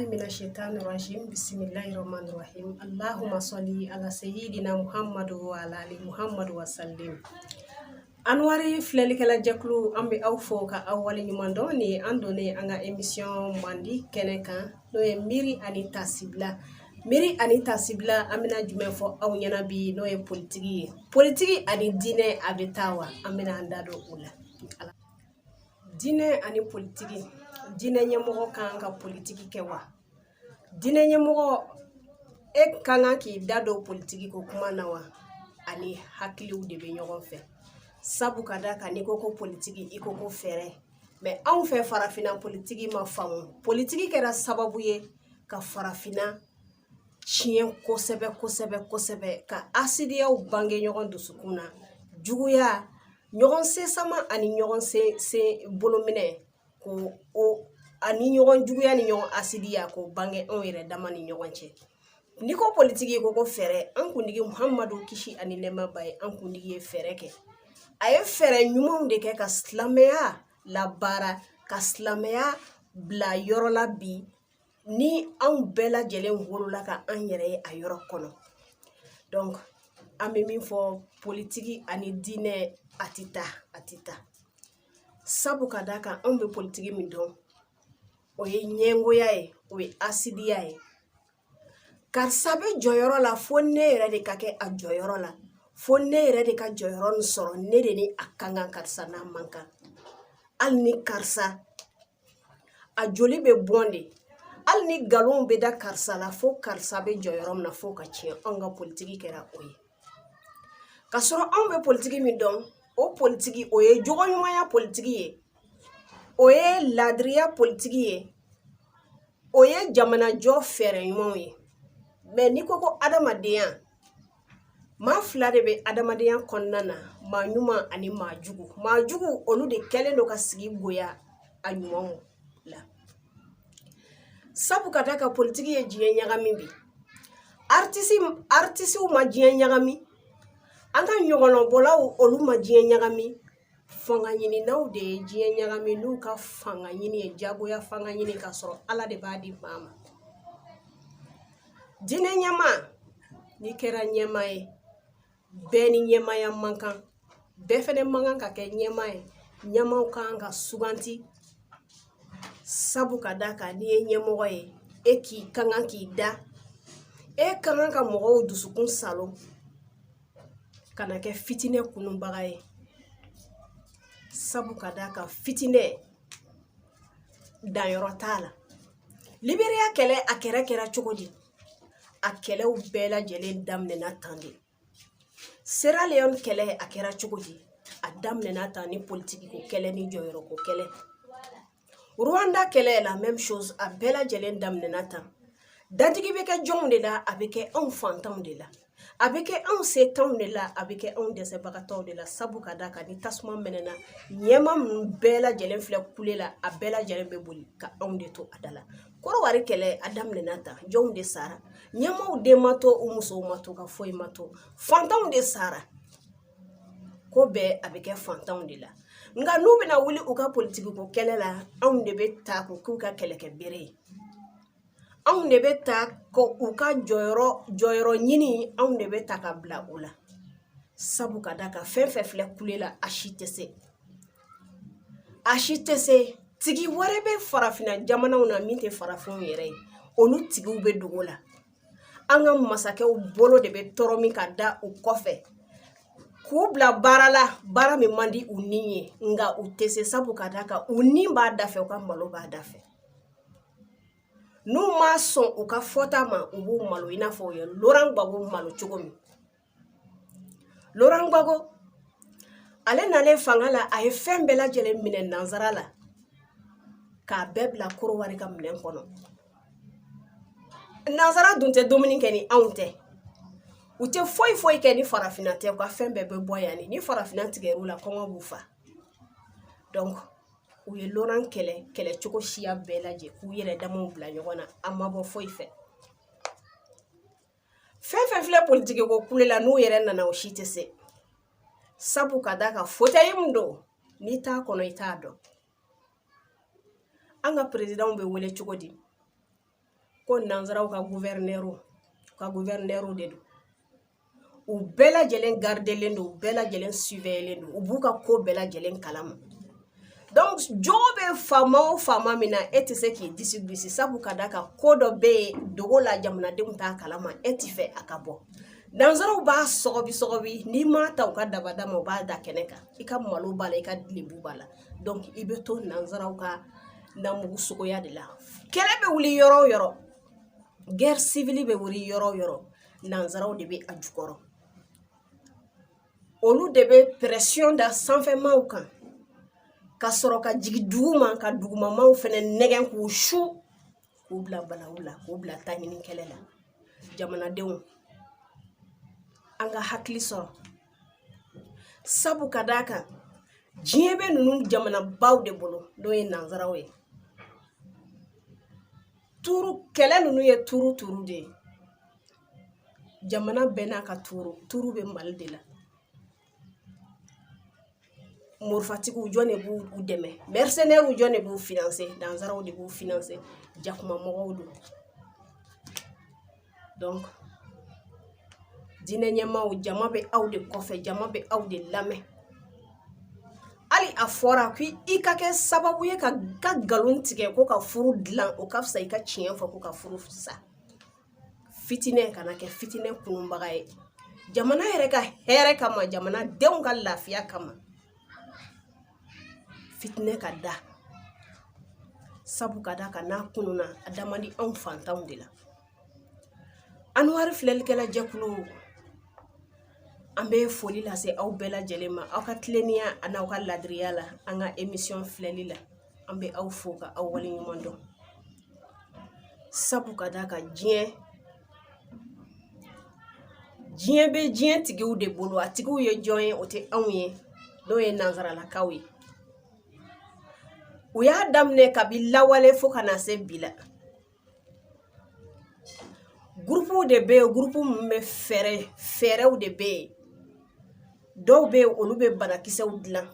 من الشيطان الرجيم بسم الله الرحمن الرحيم اللهم صل على سيدنا محمد وعلى آل محمد وسلم Anwari filɛlikɛla jɛkulu an bɛ aw fo ka aw waleɲuman dɔn ni an donnen an ka émission mandi kɛnɛ kan n'o ye miiri ani taasibila an bɛna jumɛn fɔ aw ɲɛna bi n'o ye politiki ye politiki ani diinɛ a bɛ taa wa an bɛna an da don o la diinɛ ani politiki diinɛ ɲɛmɔgɔ kan ka politiki kɛ wa diinɛ ɲɛmɔgɔ e kan kan k'i da don politiki ko kuma na wa ani hakiliw de bɛ ɲɔgɔn fɛ sabu ka da kan n'i ko ko politiki i ko ko fɛɛrɛ mais anw fɛ farafina politiki ma faamu politiki kɛra sababu ye ka farafina tiɲɛ kosɛbɛ ka asidiyaw bange ɲɔgɔn dusukun na juguya ɲɔgɔn sesama ani ɲɔgɔn se bolominɛ ko o ani ɲɔgɔn juguya ni ɲɔgɔn asidiya ko bange anw yɛrɛ dama ni ɲɔgɔn cɛ n'i ko politiki ko ko fɛɛrɛ an kuntigi Muhamadu kisi ani nɛɛma b'a ye an kuntigi ye fɛɛrɛ kɛ a ye fɛɛrɛ ɲumanw de kɛ ka silamɛya labaara ka silamɛya bila yɔrɔ la bi ni anw bɛɛ lajɛlen wolola ka an yɛrɛ ye a yɔrɔ kɔnɔ donc an bɛ min fɔ politiki ani diinɛ a tɛ taa sabu ka da kan anw bɛ politiki min dɔn o ye ɲɛngoya ye o ye asidiya ye karisa bɛ jɔyɔrɔ la fo ne yɛrɛ de ka kɛ a jɔyɔrɔ la fo ne yɛrɛ de ka jɔyɔrɔ nin sɔrɔ ne de ni a kan kan karisa n'a man kan hali ni karisa a joli bɛ bɔn de hali ni nkalonw bɛ da karisa la fo karisa bɛ jɔyɔrɔ min na fo ka tiɲɛ anw ka politiki kɛra o ye ka sɔrɔ anw bɛ politiki min dɔn o politiki o ye jogoɲumanya politiki ye o ye laadiriya politiki ye o ye jamanajɔ fɛɛrɛ ɲumanw ye mais n'i ko ko adamadenya maa fila de bɛ adamadenya kɔnɔna na maa ɲuman ani maa jugu olu de kɛlen don ka sigi bonya a ɲumanw la sabu ka da ka politiki ye diɲɛ ɲagami bi artisiw ma diɲɛ ɲagami an ka ɲɔgɔnlɔbɔlaw olu ma diɲɛ ɲagami fanga ɲininaw de ye diɲɛ ɲagami n'u ka fanga ɲini ye jagoya fanga ɲini ka sɔrɔ ala de b'a di maa ma diinɛ ɲɛma n'i kɛra ɲɛma ye bɛɛ ni ɲɛmaya man kan bɛɛ fɛnɛ man kan ka kɛ ɲɛma ye ɲɛmaw kan ka suganti sabu ka da kan n'i ye ɲɛmɔgɔ ye e kan kan k'i da e kan kan ka mɔgɔw dusukun salon ka na kɛ fitinɛ kununbaga ye sabu ka da kan fitinɛ danyɔrɔ t'a la liberiya kɛlɛ a kɛra cogo di a kɛlɛw bɛɛ lajɛlen daminɛna tan de Sierra Leone kɛlɛ a kɛra cogo di a daminɛna tan ni politiki ko kɛlɛ ni jɔyɔrɔ ko kɛlɛ Rwanda kɛlɛ la même chose a bɛɛ lajɛlen daminɛna tan dadigi bɛ kɛ jɔnw de la a bɛ kɛ anw fantanw de la a bɛ kɛ anw setanw de la a bɛ kɛ anw dɛsɛbagatɔw de la sabu ka da kan ni tasuma mɛnɛna ɲɛma minnu bɛɛ lajɛlen filɛ kule la a bɛɛ lajɛlen bɛ boli ka anw de to a da la Kɔrɔwari kɛlɛ a daminɛna tan jɔnw de sara ɲɛmaw den ma to u musow ma to ka foyi ma to fantanw de sara ko bɛɛ a bɛ kɛ fantanw de la nka n'u bɛna wuli u ka politiki ko kɛlɛ la anw de bɛ ta k'u ka kɛlɛkɛ bere ye anw de bɛ ta ko u ka jɔyɔrɔ ɲini anw de bɛ ta ka bila u la sabu ka da kan fɛn fɛn filɛ kule la a si tɛ se tigi wɛrɛ bɛ farafina jamanaw na min tɛ farafinw yɛrɛ ye olu tigiw bɛ dogo la an ka masakɛw bolo de bɛ tɔɔrɔ min ka da u kɔfɛ k'u bila baara la baara min man di u ni ye nka u tɛ se sabu ka da kan u ni b'a da fɛ u ka malo b'a da fɛ n'u ma sɔn u ka fɔta ma u b'u malo i n'a fɔ u ye Laurent Gbagbo malo cogo min Laurent Gbagbo ale nalen fanga la a ye fɛn bɛɛ lajɛlen minɛ nansara la k'a bɛɛ bila Kɔrɔwari ka minɛn kɔnɔ nansara dun tɛ dumuni kɛ ni anw tɛ u tɛ foyi kɛ ni farafina tɛ u ka fɛn bɛɛ bɛ bɔ yan ni farafina tigɛr'u la kɔngɔ b'u fa donc u ye Laurent kɛlɛcogo siya bɛɛ lajɛ k'u yɛrɛ damaw bila ɲɔgɔn na a ma bɔ foyi fɛ fɛn filɛ politiki ko kule la n'u yɛrɛ nana o si tɛ se sabu ka da kan fauteuil min don n'i t'a kɔnɔ i t'a dɔn an ka présidents bɛ wele cogo di ko nanzaraw ka gouverneur de do u bɛɛ lajɛlen gardelen do u bɛɛ lajɛlen surveillen do u b'u ka ko bɛɛ lajɛlen kalama donc jogo bɛ faama o faama min na e tɛ se k'i disi gosi sabu ka da kan ko dɔ bɛ yen dogo la jamanadenw t'a kalama e tɛ fɛ a ka bɔ nanzaraw b'a sɔgɔbi n'i ma ta u ka dabada ma u b'a da kɛnɛ kan i ka malo b'a la i ka lebu b'a la donc i bɛ to nanzaraw ka namugu sogoya de la kɛlɛ bɛ wuli yɔrɔ o yɔrɔ guerre civile bɛ wuli yɔrɔ o yɔrɔ nanzaraw de bɛ a jukɔrɔ olu de bɛ pression da sanfɛmaw kan ka sɔrɔ ka jigin duguma ka dugumamaw fɛnɛ nɛgɛn k'u su k'u bila balawu la k'u bila taɲini kɛlɛ la jamanadenw an ka hakili sɔrɔ sabu ka d'a kan diɲɛ bɛ ninnu jamanabaw de bolo n'o ye nanzaraw ye turu kɛlɛ ninnu ye turu de ye jamana bɛɛ n'a ka turu bɛ mali de la morifatigiw jɔn de b'u dɛmɛ mercenaires jɔn de b'u financer nanzaraw de b'u financer jakumamɔgɔw don donc diinɛ ɲɛmaaw jama bɛ aw de kɔfɛ jama bɛ aw de lamɛn hali a fɔra k'i ka kɛ sababu ye ka nkalon tigɛ ko ka furu dilan o ka fisa i ka tiɲɛ fɔ ko ka furu sa fitinɛ kana kɛ fitinɛ kununbaga ye jamana yɛrɛ ka hɛrɛ kama jamana denw ka lafiya kama fitinɛ ka da sabu ka da ka n'a kununa a damandi anw fantanw de la anuwari filɛlikɛla jɛkulu an bɛ foli lase aw bɛɛ lajɛlen ma aw ka tileniya a n'aw ka ladiriya la an ka émission filɛli la an bɛ aw fo ka aw waleɲuman dɔn sabu ka da ka diɲɛ bɛ diɲɛ tigiw de bolo a tigiw ye jɔn ye o tɛ anw ye n'o ye nanzaralakaw ye u y'a daminɛ kabi lawale fo ka na se bi la groupe de bɛ yen groupe min bɛ fɛɛrɛw de bɛ yen dɔw bɛ yen olu bɛ banakisɛw dilan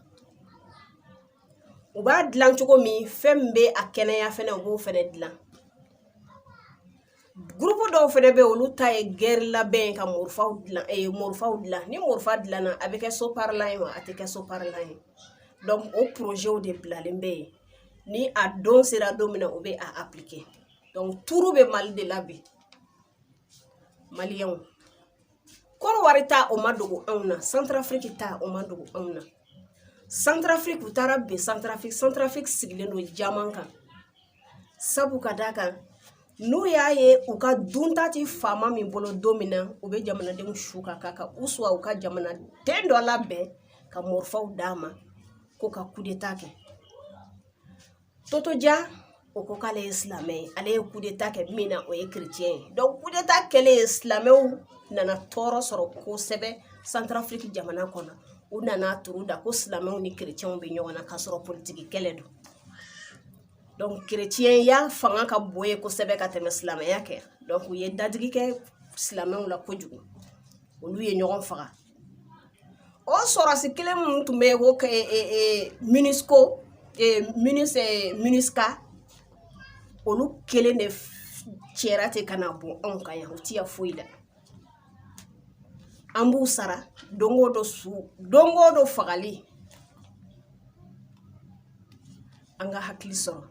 u b'a dilan cogo min fɛn min bɛ a kɛnɛya fɛnɛ u b'o fɛnɛ dilan groupe dɔw fɛnɛ bɛ yen olu ta ye guerre labɛn ka morifaw dilan ni morifa dilanna a bɛ kɛ soparlan ye wa a tɛ kɛ soparlan ye donc o projetw de bilalen bɛ yen ni a don sera don min na o bɛ a appliquer donc turu bɛ mali de la bi maliyɛnw Kɔnɔwari ta o ma dogo anw na Centrafrique ta o ma dogo anw na Centrafrique u taara bin Centrafrique sigilen don jaman kan sabu ka d'a kan n'u y'a ye u ka dunta ti faama min bolo don min na u bɛ jamanadenw su ka ka u soit u ka jamanaden dɔ labɛn ka morifaw d'a ma ko ka coup d'état kɛ Toto Dia o ko k'ale ye silamɛ ye ale ye coup d'état kɛ min na o ye chrétien ye donc coup d'état kɛlen ye silamɛw nana tɔɔrɔ sɔrɔ kosɛbɛ Centrafrique jamana kɔnɔ u nana turu da ko silamɛw ni chrétienw bɛ ɲɔgɔn na k'a sɔrɔ politique kɛlɛ don donc chrétien ya fanga ka bon ye kosɛbɛ ka tɛmɛ silamɛya kɛ donc u ye dadigi kɛ silamɛw la kojugu olu ye ɲɔgɔn faga o sɔrɔsi kelen minnu tun bɛ yen ko MINUSCA olu kelen de cɛra ten ka na bɔ anw kan yan u ti ya foyi la an b'u sara don o don fagali an ka hakili sɔrɔ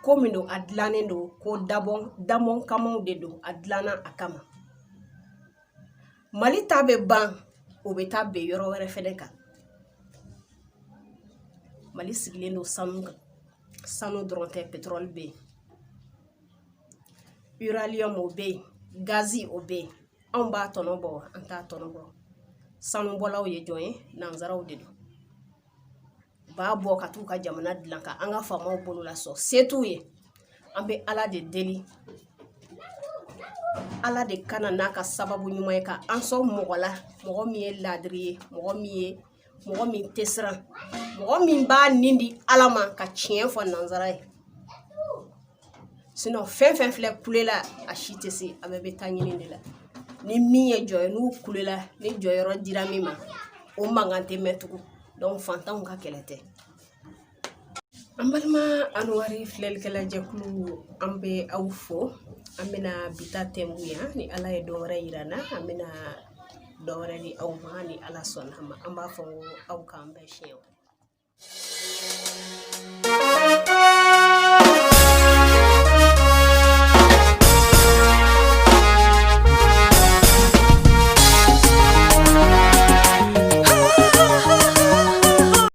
ko min don a dilannen don ko damɔn kamaw de don a dilanna a kama Mali ta bɛ ban o bɛ taa bɛn yɔrɔ wɛrɛ fɛnɛ kan Mali sigilen don sanu dɔrɔn tɛ pétrole bɛ yen uranium o bɛ yen gazi o bɛ yen anw b'a tɔnɔ bɔ an t'a tɔnɔ bɔ sanubɔlaw ye jɔn ye nanzaraw de don u b'a bɔ ka t'u ka jamana dilan ka an ka faamaw bolo lasɔ se t'u ye an bɛ Ala de deli Ala de kana n'a ka sababu ɲuman ye ka an sɔn mɔgɔ la mɔgɔ min ye ladiri ye mɔgɔ min tɛ siran mɔgɔ min b'a nin di Ala ma ka tiɲɛ fɔ nanzara ye sinon fɛn filɛ kulela a si tɛ se a bɛɛ bɛ taa ɲini de la ni min ye jɔ ye n'u kulela ni jɔyɔrɔ dira min ma o mankan tɛ mɛn tugun donc fantanw ka kɛlɛ tɛ an balima Anuwari filɛlikɛla jɛkulu an bɛ aw fo an bɛna bita tɛmu yan ni ala ye dɔwɛrɛ yira na an bɛna dɔwɛrɛ di aw ma ni ala sɔnna ma an b'a fɔ aw k'an bɛɛ siɲɛ